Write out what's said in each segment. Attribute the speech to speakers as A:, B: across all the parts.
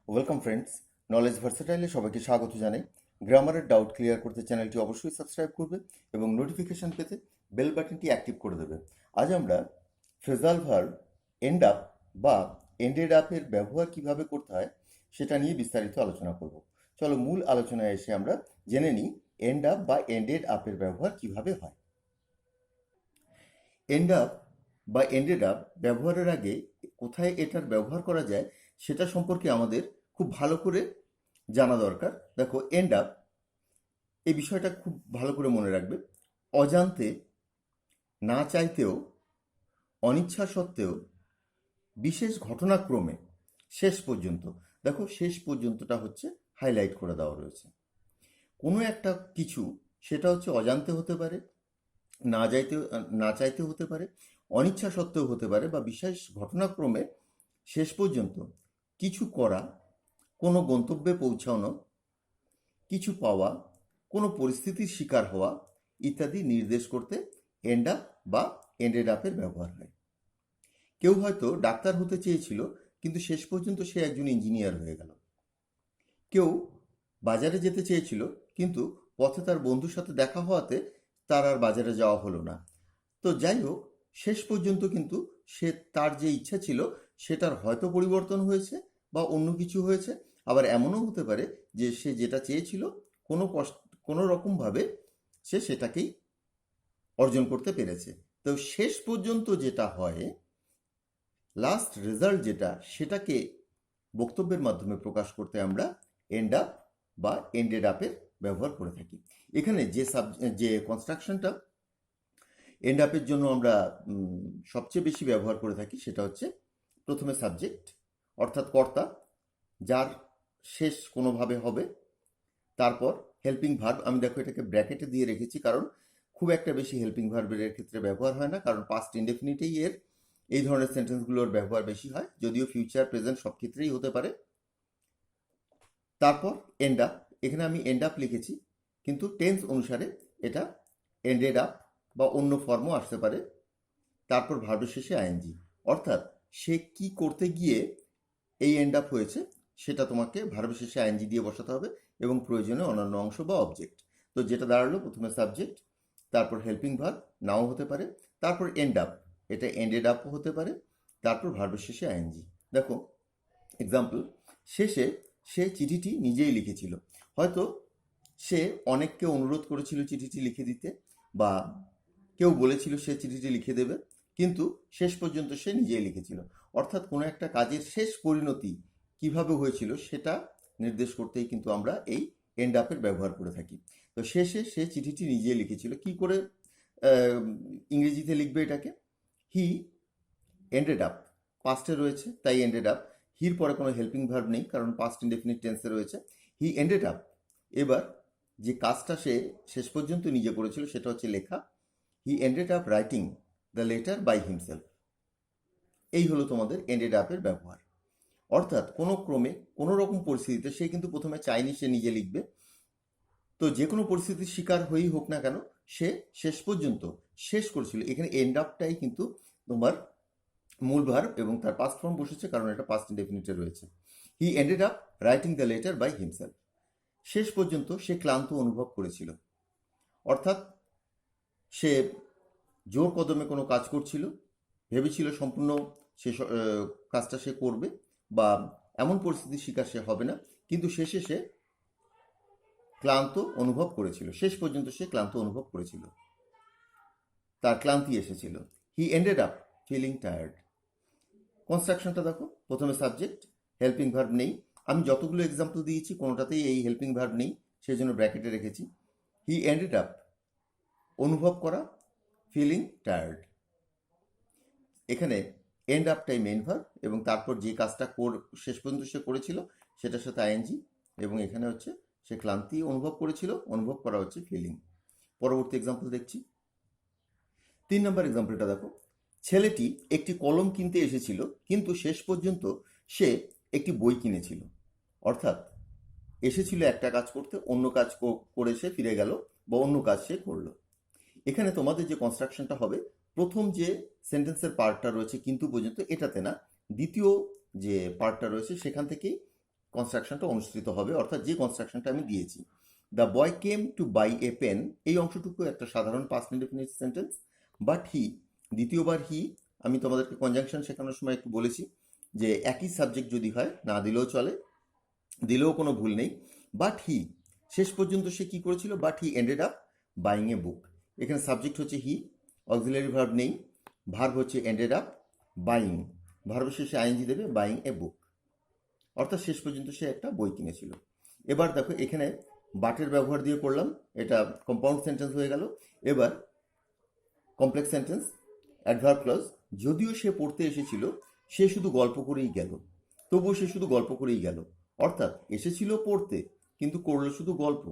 A: Welcome friends, knowledge ভার্সেটাইলে সবাইকে স্বাগত জানাই। গ্রামারের ডাউট ক্লিয়ার করতে চ্যানেলটি অবশ্যই সাবস্ক্রাইব করবে এবং নোটিফিকেশন পেতে বেল বাটনটি অ্যাক্টিভ করে দেবে। আজ আমরা ফ্রেজাল ভার্ব এন্ড আপ বা এন্ডেড আপের ব্যবহার কিভাবে করতে হয় সেটা নিয়ে বিস্তারিত আলোচনা করব। চলো মূল আলোচনায় এসে আমরা জেনে নিই এন্ড আপ বা এন্ডেড আপের ব্যবহার কিভাবে হয়। এন্ড আপ বা এন্ডেড আপ ব্যবহারের আগে কোথায় এটার ব্যবহার করা যায় সেটা সম্পর্কে আমাদের খুব ভালো করে জানা দরকার। দেখো, এন্ড আপ এই বিষয়টা খুব ভালো করে মনে রাখবে। অজান্তে, না চাইতেও, অনিচ্ছা সত্ত্বেও, বিশেষ ঘটনাক্রমে, শেষ পর্যন্ত। দেখো, শেষ পর্যন্তটা হচ্ছে হাইলাইট করে দেওয়া রয়েছে। কোনো একটা কিছু, সেটা হচ্ছে অজান্তে হতে পারে, না চাইতে হতে পারে, অনিচ্ছা সত্ত্বেও হতে পারে, বা বিশেষ ঘটনাক্রমে শেষ পর্যন্ত কিছু করা, কোনো গন্তব্যে পৌঁছানো, কিছু পাওয়া, কোনো পরিস্থিতির শিকার হওয়া ইত্যাদি নির্দেশ করতে এন্ড আপ বা এন্ডেড আপের ব্যবহার হয়। কেউ হয়তো ডাক্তার হতে চেয়েছিল, কিন্তু শেষ পর্যন্ত সে একজন ইঞ্জিনিয়ার হয়ে গেল। কেউ বাজারে যেতে চেয়েছিল, কিন্তু পথে তার বন্ধুর সাথে দেখা হওয়াতে তার আর বাজারে যাওয়া হলো না। তো যাই হোক, শেষ পর্যন্ত কিন্তু সে তার যে ইচ্ছা ছিল সেটার হয়তো পরিবর্তন হয়েছে বা অন্য কিছু হয়েছে। আবার এমনও হতে পারে যে সে যেটা চেয়েছিল কোনো রকমভাবে সে সেটাকেই অর্জন করতে পেরেছে। তো শেষ পর্যন্ত যেটা হয়, লাস্ট রেজাল্ট যেটা, সেটাকে বক্তব্যের মাধ্যমে প্রকাশ করতে আমরা এন্ড আপ বা এন্ডেড আপের ব্যবহার করে থাকি। এখানে যে কনস্ট্রাকশনটা এন্ড আপের জন্য আমরা সবচেয়ে বেশি ব্যবহার করে থাকি সেটা হচ্ছে প্রথমে সাবজেক্ট, অর্থাৎ কর্তা, যার শেষ কোনোভাবে হবে। তারপর হেল্পিং ভার্ব, আমি দেখো এটাকে ব্র্যাকেটে দিয়ে রেখেছি কারণ খুব একটা বেশি হেল্পিং ভার্বের ক্ষেত্রে ব্যবহার হয় না, কারণ পাস্ট ইনডেফিনিটেই এই ধরনের সেন্টেন্সগুলোর ব্যবহার বেশি হয়, যদিও ফিউচার প্রেজেন্ট সব ক্ষেত্রেই হতে পারে। তারপর এন্ড আপ, এখানে আমি এন্ড আপ লিখেছি, কিন্তু টেন্স অনুসারে এটা এন্ডেড আপ বা অন্য ফর্মও আসতে পারে। তারপর ভার্বের শেষে আইএনজি, অর্থাৎ সে কি করতে গিয়ে এই এন্ড আপ হয়েছে সেটা তোমাকে ভার্বের শেষে আইএনজি দিয়ে বসাতে হবে এবং প্রয়োজনে অন্যান্য অংশ বা অবজেক্ট। তো যেটা দাঁড়ালো, প্রথমে সাবজেক্ট, তারপর হেল্পিং ভার্ব, নাও হতে পারে, তারপর এন্ড আপ, এটা এন্ডেড আপও হতে পারে, তারপর ভার্বের শেষে আইএনজি। দেখো এক্সাম্পল, শেষে সে চিঠিটি নিজেই লিখেছিল। হয়তো সে অনেককে অনুরোধ করেছিল চিঠিটি লিখে দিতে, বা কেউ বলেছিল সে চিঠিটি লিখে দেবে, কিন্তু শেষ পর্যন্ত সে নিজেই লিখেছিল। অর্থাৎ কোনো একটা কাজের শেষ পরিণতি কিভাবে হয়েছিল সেটা নির্দেশ করতেই কিন্তু আমরা এই এন্ড আপের ব্যবহার করে থাকি। তো শেষে সে চিঠিটি নিজেই লিখেছিল, কি করে ইংরেজিতে লিখবে এটাকে? হি এন্ডেড আপ, পাস্টে রয়েছে তাই এন্ডেড আপ। হির পরে কোনো হেল্পিং ভার্ব নেই কারণ পাস্ট ইনডেফিনিট টেন্সে রয়েছে। হি এন্ডেড আপ, এবার যে কাজটা সে শেষ পর্যন্ত নিজে করেছিল সেটা হচ্ছে লেখা। He ended up writing the letter by himself. এই হলো তোমাদের এন্ডেড আপের ব্যবহার। অর্থাৎ কোনো ক্রমে, কোনো রকম পরিস্থিতিতে সে কিন্তু প্রথমে চায়নি সে নিজে লিখবে, তো যে কোনো পরিস্থিতির শিকার হয়েই হোক না কেন সে শেষ পর্যন্ত শেষ করেছিল। এখানে এন্ড আপটাই কিন্তু তোমার মূল ভার্ব এবং তার পাস্ট ফর্ম বসেছে কারণ এটা পাস্ট ইনডেফিনিটে রয়েছে। He ended up writing the letter by himself. শেষ পর্যন্ত সে ক্লান্ত অনুভব করেছিল, অর্থাৎ সে জোর কদমে কোনো কাজ করছিল, ভেবেছিল সম্পূর্ণ সে কাজটা সে করবে বা এমন পরিস্থিতির শিকার সে হবে না, কিন্তু শেষে সে ক্লান্ত অনুভব করেছিল। শেষ পর্যন্ত সে ক্লান্ত অনুভব করেছিল, তার ক্লান্তি এসেছিল। হি এন্ডেড আপ ফিলিং টায়ার্ড। কনস্ট্রাকশনটা দেখো, প্রথমে সাবজেক্ট, হেল্পিং ভার্ব নেই। আমি যতগুলো এক্সাম্পল দিয়েছি কোনোটাতেই এই হেল্পিং ভার্ব নেই, সেই জন্য ব্র্যাকেটে রেখেছি। হি এন্ডেড আপ, অনুভব করা, ফিলিং টায়ার্ড। এখানে এন্ড আপটাই মেইন ভার্ব এবং তারপর যে কাজটা শেষ পর্যন্ত সে করেছিল সেটার সাথে আইএনজি, এবং এখানে হচ্ছে সে ক্লান্তি অনুভব করেছিল, অনুভব করা হচ্ছে ফিলিং। পরবর্তী এক্সাম্পল দেখছি, 3 নম্বর এক্সাম্পলটা দেখো। ছেলেটি একটি কলম কিনতে এসেছিল, কিন্তু শেষ পর্যন্ত সে একটি বই কিনেছিল। অর্থাৎ এসেছিল একটা কাজ করতে, অন্য কাজ করে সে ফিরে গেল বা অন্য কাজ সে করলো। এখানে তোমাদের যে কনস্ট্রাকশনটা হবে, প্রথম যে সেন্টেন্সের পার্টটা রয়েছে কিন্তু পর্যন্ত, এটাতে না, দ্বিতীয় যে পার্টটা রয়েছে সেখান থেকেই কনস্ট্রাকশনটা অনুসৃত হবে, অর্থাৎ যে কনস্ট্রাকশনটা আমি দিয়েছি। The boy came to buy a pen, এই অংশটুকু একটা সাধারণ past indefinite sentence. But he, দ্বিতীয়বার হি, আমি তোমাদেরকে কনজাংশন শেখানোর সময় একটু বলেছি যে একই সাবজেক্ট যদি হয় না দিলেও চলে, দিলেও কোনো ভুল নেই। বাট হি, শেষ পর্যন্ত সে কি করেছিল, but he ended up buying a book. এখানে সাবজেক্ট হচ্ছে হি, অক্সিলারি ভার্ব নেই, ভার্ব হচ্ছে এন্ডেড আপ বাইং, ভার্বের শেষে আইএনজি দেবে, বাইং এ বুক, অর্থাৎ শেষ পর্যন্ত সে একটা বই কিনেছিল। এবার দেখো এখানে বাটের ব্যবহার দিয়ে করলাম, এটা কম্পাউন্ড সেন্টেন্স হয়ে গেল। এবার কমপ্লেক্স সেন্টেন্স, অ্যাডভার্ব ক্লজ, যদিও সে পড়তে এসেছিল, সে শুধু গল্প করেই গেল, তবুও সে শুধু গল্প করেই গেল, অর্থাৎ এসেছিল পড়তে কিন্তু করলো শুধু গল্প।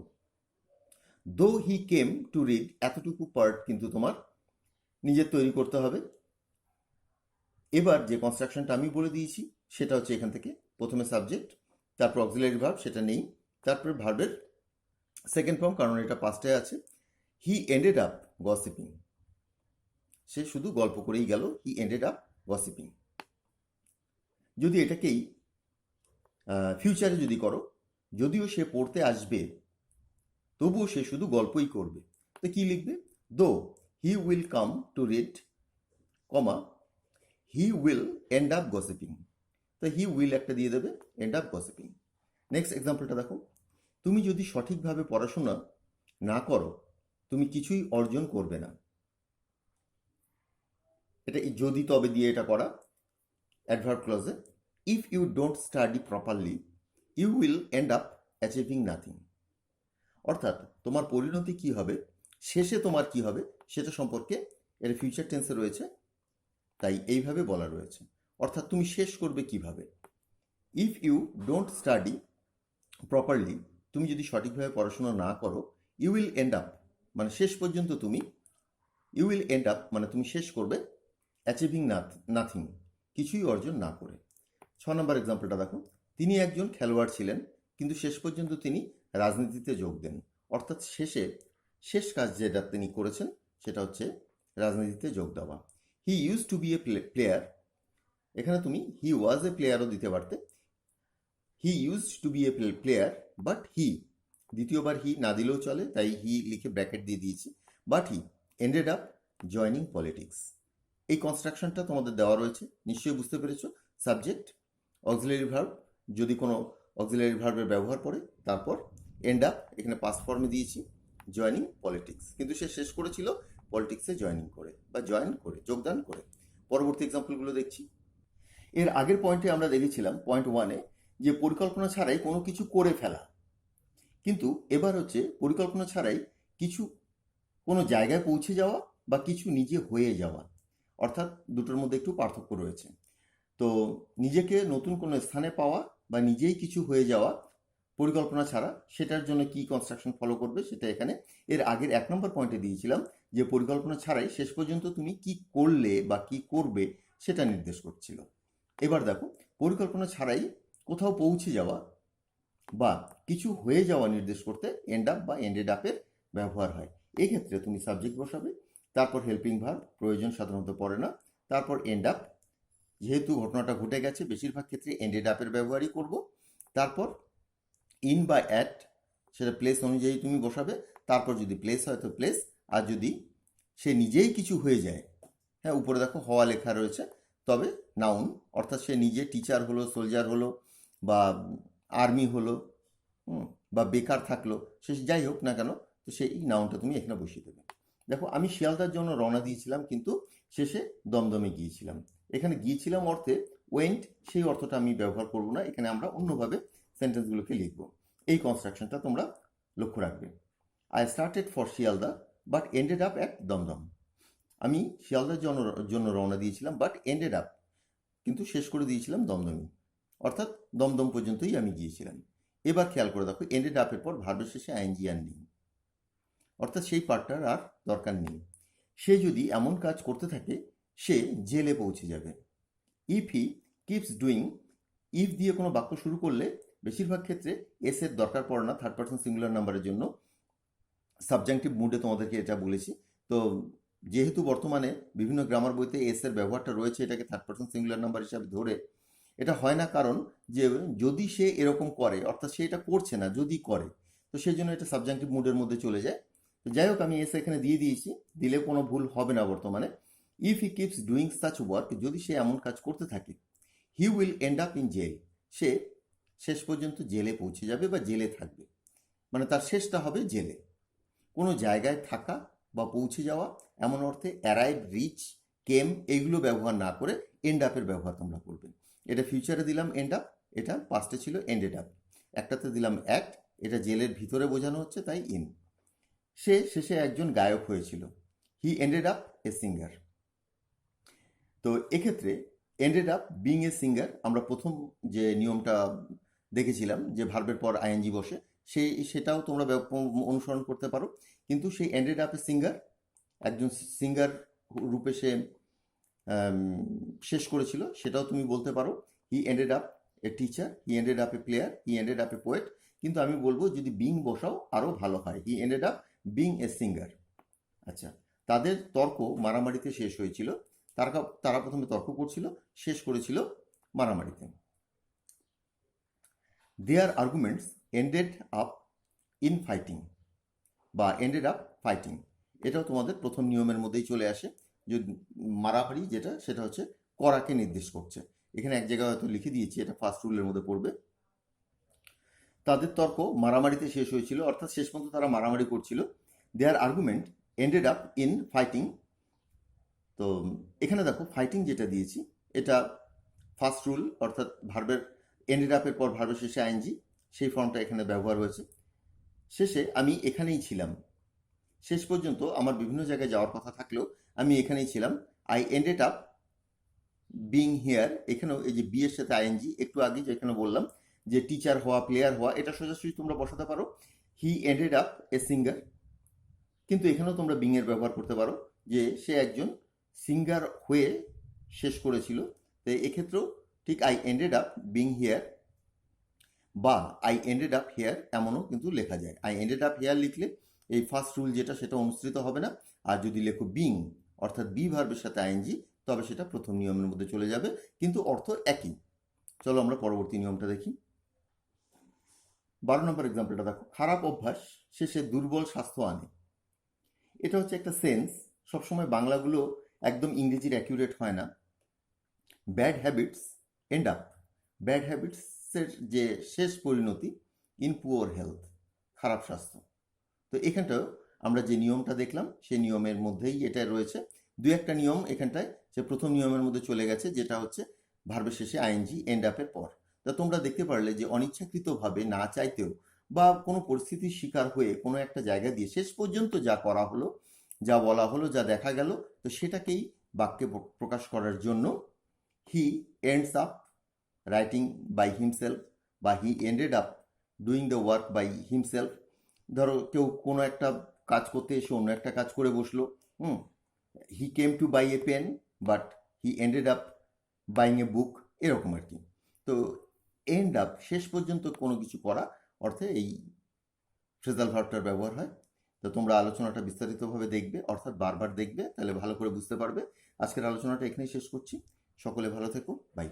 A: দো হি কেম টু রিড, এতটুকু পার্ট কিন্তু তোমার নিজের তৈরি করতে হবে। এবার যে কনস্ট্রাকশনটা আমি বলে দিয়েছি সেটা হচ্ছে এখান থেকে, প্রথমে সাবজেক্ট, তারপর অক্সিলারি ভার্ব, সেটা নেই, তারপরে ভার্বের সেকেন্ড ফর্ম, কারণ এটা পাস্টে আছে, হি এন্ডেড আপ গসিপিং, সে শুধু গল্প করেই গেল, হি এন্ডেড আপ গসিপিং। যদি এটাকেই ফিউচারে যদি করো, যদিও সে পড়তে আসবে তবুও সে শুধু গল্পই করবে, তো কি লিখবে, though he will come to read, comma he will end up gossiping, তো হি উইল একটা দিয়ে দেবে, এন্ড আপ গসিপিং। নেক্সট এক্সাম্পলটা দেখো, তুমি যদি সঠিকভাবে পড়াশোনা না করো তুমি কিছুই অর্জন করবে না, এটা যদি তবে দিয়ে এটা করা, অ্যাডভার্ব ক্লজে, if you don't study properly you will end up achieving nothing, অর্থাৎ তোমার পরিণতি কি হবে, শেষে তোমার কি হবে সেটা সম্পর্কে এর ফিউচার টেন্সে রয়েছে, তাই এইভাবে বলা রয়েছে, অর্থাৎ তুমি শেষ করবে কিভাবে। If you don't study properly, তুমি যদি সঠিকভাবে পড়াশোনা না করো, ইউ উইল এন্ড আপ মানে শেষ পর্যন্ত তুমি, ইউ উইল এন্ড আপ মানে তুমি শেষ করবে, অ্যাচিভিং নাথিং কিছুই অর্জন না করে। 6 নম্বর এক্সাম্পলটা দেখো, তিনি একজন খেলোয়াড় ছিলেন কিন্তু শেষ পর্যন্ত তিনি রাজনীতিতে যোগ দেন, অর্থাৎ শেষ কাজ যেটা তিনি করেছেন সেটা হচ্ছে রাজনীতিতে যোগ দেওয়া। He use to be a player, এখানে তুমি হি ওয়াজ এ প্লেয়ারও দিতে পারতে, he use to be a player but he, দ্বিতীয়বার হি না দিলেও চলে তাই হি লিখে ব্র্যাকেট দিয়ে দিয়েছি, but he ended up joining politics. এই কনস্ট্রাকশনটা তোমাদের দেওয়া রয়েছে, নিশ্চয়ই বুঝতে পেরেছো। সাবজেক্ট, অক্সিলারি ভার্ব, যদি কোনো অক্সিলারি ভার্বের ব্যবহার পড়ে, তারপর এন্ড আপ, এখানে পাস্ট ফর্মে দিয়েছি, জয়নিং পলিটিক্স, কিন্তু সে শেষ করেছিল পলিটিক্সে জয়নিং করে বা জয়েন করে, যোগদান করে। পরবর্তী এক্সাম্পলগুলো দেখছি। এর আগের পয়েন্টে আমরা দেখেছিলাম পয়েন্ট 1-এ যে পরিকল্পনা ছাড়াই কোনো কিছু করে ফেলা, কিন্তু এবার হচ্ছে পরিকল্পনা ছাড়াই কিছু কোনো জায়গায় পৌঁছে যাওয়া বা কিছু নিজে হয়ে যাওয়া, অর্থাৎ দুটোর মধ্যে একটু পার্থক্য রয়েছে। তো নিজেকে নতুন কোনো স্থানে পাওয়া বা নিজেই কিছু হয়ে যাওয়া পরিকল্পনা ছাড়া, সেটার জন্য কি কনস্ট্রাকশন ফলো করবে সেটা এখানে এর আগের 1 নম্বর পয়েন্টে দিয়েছিলাম, যে পরিকল্পনা ছাড়াই শেষ পর্যন্ত তুমি কি করলে বা কি করবে সেটা নির্দেশ করছিল। এবার দেখো, পরিকল্পনা ছাড়াই কোথাও পৌঁছে যাওয়া বা কিছু হয়ে যাওয়া নির্দেশ করতে এন্ড আপ বা এন্ডেড আপের ব্যবহার হয়। এক্ষেত্রে তুমি সাবজেক্ট বসাবে, তারপর হেল্পিং ভার্ব, প্রয়োজন সাধারণত পড়ে না, তারপর এন্ড আপ, যেহেতু ঘটনাটা ঘটে গেছে বেশিরভাগ ক্ষেত্রে এন্ডেড আপের ব্যবহারই করব, তারপর ইন বা অ্যাট, সেটা প্লেস অনুযায়ী তুমি বসাবে, তারপর যদি প্লেস হয় তো প্লেস, আর যদি সে নিজেই কিছু হয়ে যায়, হ্যাঁ উপরে দেখো হওয়া লেখা রয়েছে, তবে নাউন, অর্থাৎ সে নিজে টিচার হলো, সোলজার হলো, বা আর্মি হলো, বা বেকার থাকলো, সে যাই হোক না কেন, তো সেই নাউনটা তুমি এখানে বসিয়ে দেবে। দেখো আমি শিয়ালদার জন্য রওনা দিয়েছিলাম কিন্তু শেষে দমদমে গিয়েছিলাম, এখানে গিয়েছিলাম অর্থে ওয়েন্ট, সেই অর্থটা আমি ব্যবহার করব না, এখানে আমরা অন্যভাবে সেন্টেন্সগুলোকে লিখব। এই কনস্ট্রাকশনটা তোমরা লক্ষ্য রাখবে। I started for Sealdah but ended up at Dum, Dum শিয়ালদার জন্য রওনা দিয়েছিলাম বাট এন্ডেড আপ কিন্তু শেষ করে দিয়েছিলাম দমদমে, অর্থাৎ দমদম পর্যন্তই আমি গিয়েছিলাম। এবার খেয়াল করে দেখো, এন্ডেড আপের পর ভার্বের শেষে আইএনজি আর নেই, অর্থাৎ সেই পার্টটার আর দরকার নেই। সে যদি এমন কাজ করতে থাকে সে জেলে পৌঁছে যাবে। If he keeps doing, if দিয়ে কোনো বাক্য শুরু করলে বেশিরভাগ ক্ষেত্রে এস এর দরকার পড়ে না থার্ড পার্সন সিঙ্গুলার নাম্বারের জন্য, সাবজেক্টিভ মুডে তোমাদেরকে এটা বলেছি। তো যেহেতু বর্তমানে বিভিন্ন গ্রামার বইতে এস এর ব্যবহারটা রয়েছে, এটাকে থার্ড পার্সন সিঙ্গুলার নাম্বার হিসাবে ধরে এটা হয় না কারণ যে যদি সে এরকম করে, অর্থাৎ সে এটা করছে না, যদি করে, তো সেই জন্য এটা সাবজেক্টিভ মুডের মধ্যে চলে যায়। তো যাই হোক, আমি এস এখানে দিয়ে দিয়েছি, দিলে কোনো ভুল হবে না বর্তমানে। If he keeps doing such work, যদি সে এমন কাজ করতে থাকে, he will end up in jail, সে শেষ পর্যন্ত জেলে পৌঁছে যাবে বা জেলে থাকবে, মানে তার শেষটা হবে জেলে। কোনো জায়গায় থাকা বা পৌঁছে যাওয়া এমন অর্থে অ্যারাইভ, রিচ, কেম এইগুলো ব্যবহার না করে এন্ড আপের ব্যবহার তোমরা করবে। এটা ফিউচারে দিলাম এন্ড আপ, এটা পাস্টে ছিল এন্ডেড আপ। একটাতে দিলাম অ্যাক্ট, এটা জেলের ভিতরে বোঝানো হচ্ছে, তাই ইন। সে শেষে একজন গায়ক হয়েছিল, হি এন্ডেড আপ এ সিঙ্গার। তো এক্ষেত্রে ended up being a singer, আমরা প্রথম যে নিয়মটা দেখেছিলাম যে ভার্বের পর আইএনজি বসে, সেটাও তোমরা অনুসরণ করতে পারো। কিন্তু সেই এন্ডেড আপ এ সিঙ্গার, একজন সিঙ্গার রূপে সে শেষ করেছিল, সেটাও তুমি বলতে পারো। He ended up a teacher, he ended up a player, he ended up a poet. কিন্তু আমি বলবো যদি বিং বসাও আরও ভালো হয়, he ended up being a singer. আচ্ছা, তাদের তর্ক মারামারিতে শেষ হয়েছিল। তারা প্রথমে তর্ক করছিল, শেষ করেছিল মারামারিতে। Their arguments ended up in fighting বা এন্ডেড আপ ফাইটিং, এটাও তোমাদের প্রথম নিয়মের মধ্যেই চলে আসে। যে মারামারি যেটা, সেটা হচ্ছে করাকে নির্দেশ করছে। এখানে এক জায়গায় হয়তো লিখে দিয়েছি, এটা ফার্স্ট রুলের মধ্যে পড়বে। তাদের তর্ক মারামারিতে শেষ হয়েছিল, অর্থাৎ শেষ পর্যন্ত তারা মারামারি করছিল। Their argument ended up in fighting. তো এখানে দেখো ফাইটিং যেটা দিয়েছি, এটা ফার্স্ট রুল, অর্থাৎ ভার্বের এন্ডেড আপের পর ভার্বের শেষে আইএনজি, সেই ফর্মটা এখানে ব্যবহার হয়েছে। শেষে আমি এখানেই ছিলাম, শেষ পর্যন্ত আমার বিভিন্ন জায়গায় যাওয়ার কথা থাকলেও আমি এখানেই ছিলাম। I ended up being here, এখানেও এই যে বি এর সাথে আইএনজি, একটু আগে যেখানে বললাম যে টিচার হওয়া, প্লেয়ার হওয়া, এটা সোজাসুজি তোমরা বসাতে পারো। He ended up a singer, কিন্তু এখানেও তোমরা বিং এর ব্যবহার করতে পারো, যে সে একজন সিঙ্গার হয়ে শেষ করেছিল। তো এক্ষেত্রেও ঠিক I ended up being here বা আই এন্ডেড আপ হিয়ার এমনও কিন্তু লেখা যায়। আই এন্ডেড আপ হিয়ার লিখলে এই ফার্স্ট রুল যেটা, সেটা অনুসৃত হবে না। আর যদি লেখো বিং, অর্থাৎ বি ভার্বের সাথে আইএনজি, তবে সেটা প্রথম নিয়মের মধ্যে চলে যাবে, কিন্তু অর্থ একই। চলো আমরা পরবর্তী নিয়মটা দেখি। 12 নম্বর এক্সাম্পলটা দেখো। খারাপ অভ্যাস শেষে দুর্বল স্বাস্থ্য আনে। এটা হচ্ছে একটা সেন্স, সবসময় বাংলাগুলো একদম ইংরেজির অ্যাকিউরেট হয় না। Bad habits end up, bad হ্যাবিটসের যে শেষ পরিণতি, ইন পুয়ার হেলথ, খারাপ স্বাস্থ্য। তো এখানটাও আমরা যে নিয়মটা দেখলাম সেই নিয়মের মধ্যেই এটা রয়েছে। দু একটা নিয়ম এখানটায় সে প্রথম নিয়মের মধ্যে চলে গেছে, যেটা হচ্ছে ভার্বের শেষে আইএনজি এন্ড আপের পর। তা তোমরা দেখতে পারলে যে অনিচ্ছাকৃতভাবে, না চাইতেও বা কোনো পরিস্থিতির শিকার হয়ে কোনো একটা জায়গা দিয়ে শেষ পর্যন্ত যা করা হলো, যা বলা হলো, যা দেখা গেল, তো সেটাকেই বাক্যে প্রকাশ করার জন্য he ends up writing by himself বা he ended up doing the work by himself. ধরো কেউ কোনো একটা কাজ করতে এসে অন্য একটা কাজ করে বসলো, he came to buy a pen but he ended up buying a book, এরকম আর কি। তো এন্ড আপ, শেষ পর্যন্ত কোনো কিছু করা অর্থে এই ফ্রেজাল ভার্বটার ব্যবহার হয়। তো তোমরা আলোচনাটা বিস্তারিতভাবে দেখবে, অর্থাৎ বারবার দেখবে, তাহলে ভালো করে বুঝতে পারবে। আজকের আলোচনাটা এখানেই শেষ করছি। সকলে ভালো থেকো, বাই।